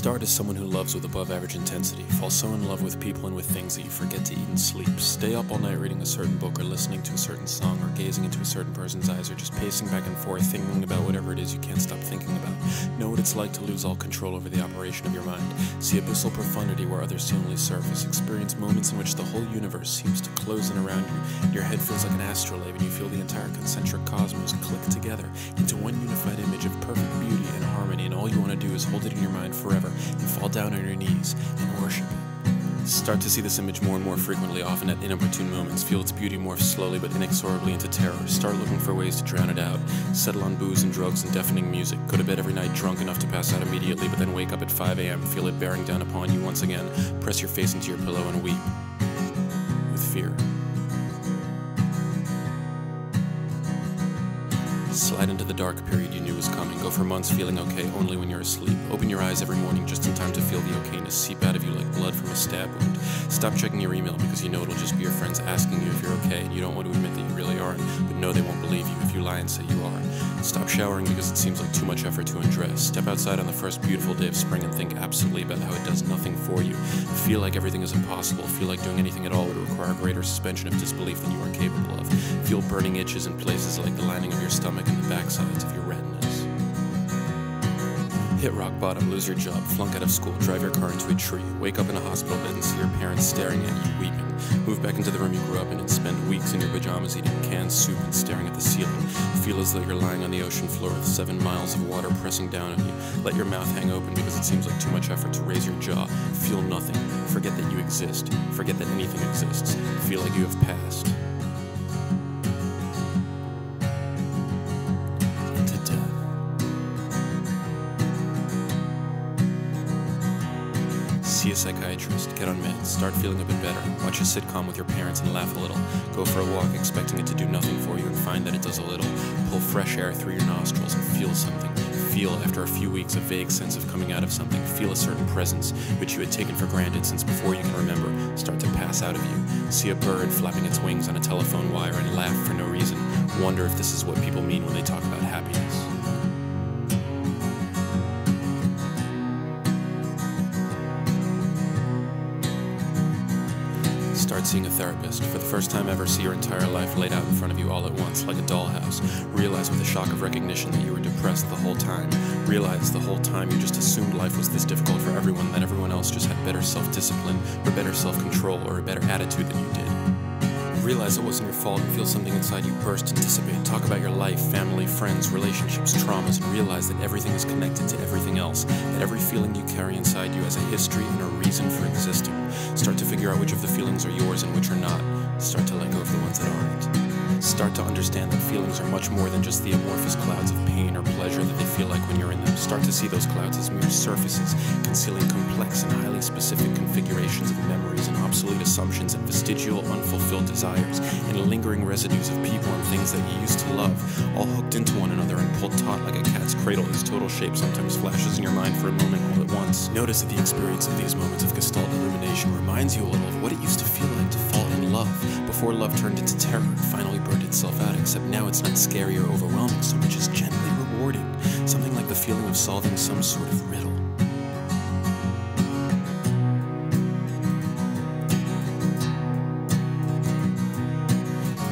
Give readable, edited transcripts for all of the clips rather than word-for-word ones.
Start as someone who loves with above average intensity. Fall so in love with people and with things that you forget to eat and sleep. Stay up all night reading a certain book or listening to a certain song or gazing into a certain person's eyes or just pacing back and forth thinking about whatever it is you can't stop thinking about. Know what it's like to lose all control over the operation of your mind. See abyssal profundity where others see only surface. Experience moments in which the whole universe seems to close in around you. Your head feels like an astrolabe and you feel the entire concentric cosmos click together into one unified image of perfect beauty and harmony, and all you want to do is hold it in your mind forever and fall down on your knees and worship it. Start to see this image more and more frequently, often at inopportune moments. Feel its beauty morph slowly but inexorably into terror. Start looking for ways to drown it out. Settle on booze and drugs and deafening music. Go to bed every night drunk enough to pass out immediately, but then wake up at 5 a.m. Feel it bearing down upon you once again. Press your face into your pillow and weep with fear. Slide into the dark period you knew was coming. Go for months feeling okay only when you're asleep. Open your eyes every morning just in time to feel the okayness seep out of you like blood from a stab wound. Stop checking your email because you know it'll just be your friends asking you if you're okay, and you don't want to admit that you really aren't, but know they won't believe you if you lie and say you are. Stop showering because it seems like too much effort to undress. Step outside on the first beautiful day of spring and think absently about how it does nothing for you. Feel like everything is impossible. Feel like doing anything at all would require a greater suspension of disbelief than you are capable of. Feel burning itches in places like the lining of your stomach and the backsides of your retinas. Hit rock bottom, lose your job, flunk out of school, drive your car into a tree, wake up in a hospital bed and see your parents staring at you, weeping. Move back into the room you grew up in and spend weeks in your pajamas eating canned soup and staring at the ceiling. Feel as though you're lying on the ocean floor with 7 miles of water pressing down on you. Let your mouth hang open because it seems like too much effort to raise your jaw. Feel nothing. Forget that you exist. Forget that anything exists. Feel like you have passed into death. See a psychiatrist, get on meds, start feeling a bit better, watch a sitcom with your parents and laugh a little, go for a walk expecting it to do nothing for you and find that it does a little, pull fresh air through your nostrils and feel something. Feel, after a few weeks, a vague sense of coming out of something. Feel a certain presence, which you had taken for granted since before you can remember, start to pass out of you. See a bird flapping its wings on a telephone wire and laugh for no reason. Wonder if this is what people mean when they talk about happiness. Start seeing a therapist. For the first time ever, see your entire life laid out in front of you all at once, like a dollhouse. Realize with a shock of recognition that you were depressed the whole time. Realize the whole time you just assumed life was this difficult for everyone, that everyone else just had better self-discipline, or better self-control, or a better attitude than you did. Realize it wasn't your fault and feel something inside you burst and dissipate. Talk about your life, family, friends, relationships, traumas, and realize that everything is connected to everything else, that every feeling you carry inside you has a history and a reason for existing. Start to figure out which of the feelings are yours and which are not. Start to let go of the ones that aren't. Start to understand that feelings are much more than just the amorphous clouds of pain or pleasure that they feel like when you're in them. Start to see those clouds as mere surfaces, concealing complex and highly specific configurations of memories and obsolete assumptions and vestigial unfulfilled desires and lingering residues of people and things that you used to love, all hooked into one another and pulled taut like a cat's cradle whose total shape sometimes flashes in your mind for a moment all at once. Notice that the experience of these moments of gestalt illumination reminds you a little of what it used to feel like to fall in love, before love turned into terror and finally burned itself out, except now it's not scary or overwhelming so much as gently rewarding, something like the feeling of solving some sort of riddle.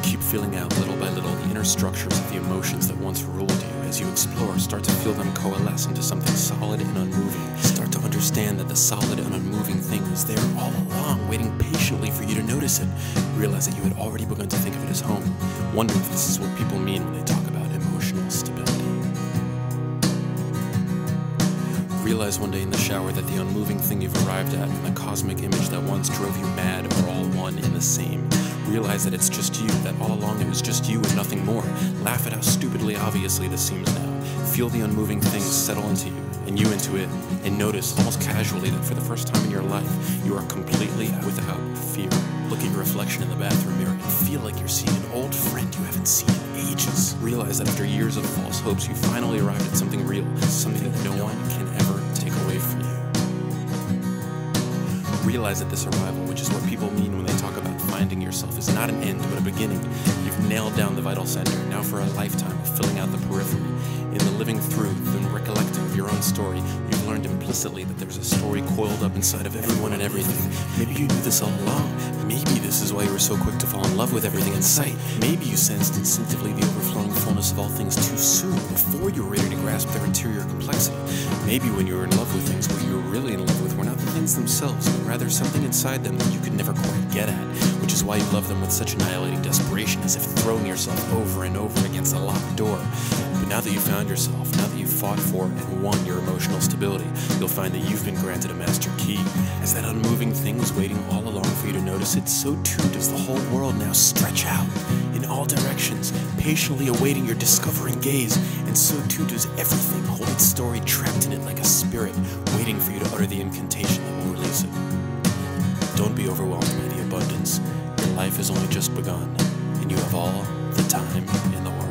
Keep feeling out little by little the inner structures of the emotions that once ruled you. As you explore, start to feel them coalesce into something solid and unmoving. Start to understand that the solid and unmoving thing was there all along, waiting patiently for you to notice it. Realize that you had already begun to think of it as home. Wonder if this is what people mean when they talk about emotional stability. Realize one day in the shower that the unmoving thing you've arrived at and the cosmic image that once drove you mad are all one and the same. Realize that it's just you, that all along it was just you and nothing more. Laugh at how stupidly obviously this seems now. Feel the unmoving thing settle into you, and you into it, and notice almost casually that for the first time in your life, you are completely without fear. Look at your reflection in the bathroom mirror and feel like you're seeing an old friend you haven't seen in ages. Realize that after years of false hopes, you finally arrived at something real, something that no one can ever take away from you. Realize that this arrival, which is what people mean when they talk about finding yourself, is not an end but a beginning. You've nailed down the vital center, now for a lifetime of filling out the periphery. In the living through, the recollecting of your own story, you've learned implicitly that there's a story coiled up inside of everyone and everything. Maybe you knew this all along. Maybe this is why you were so quick to fall in love with everything in sight. Maybe you sensed instinctively the overflowing fullness of all things too soon, before you were ready to grasp their interior complexity. Maybe when you were in love with things, what you were really in love with were not the things themselves, but rather something inside them that you could never quite get at, which is why you love them with such annihilating desperation, as if throwing yourself over and over against a locked door. But now that you found yourself, now that you've fought for and won your emotional stability, you'll find that you've been granted a master key. As that unmoving thing was waiting all along for you to notice it, so too does the whole world now stretch out in all directions, patiently awaiting your discovering gaze, and so too does everything hold its story trapped in it like a spirit, waiting for you to utter the incantation that will release it. Don't be overwhelmed by the abundance. Your life has only just begun, and you have all the time in the world.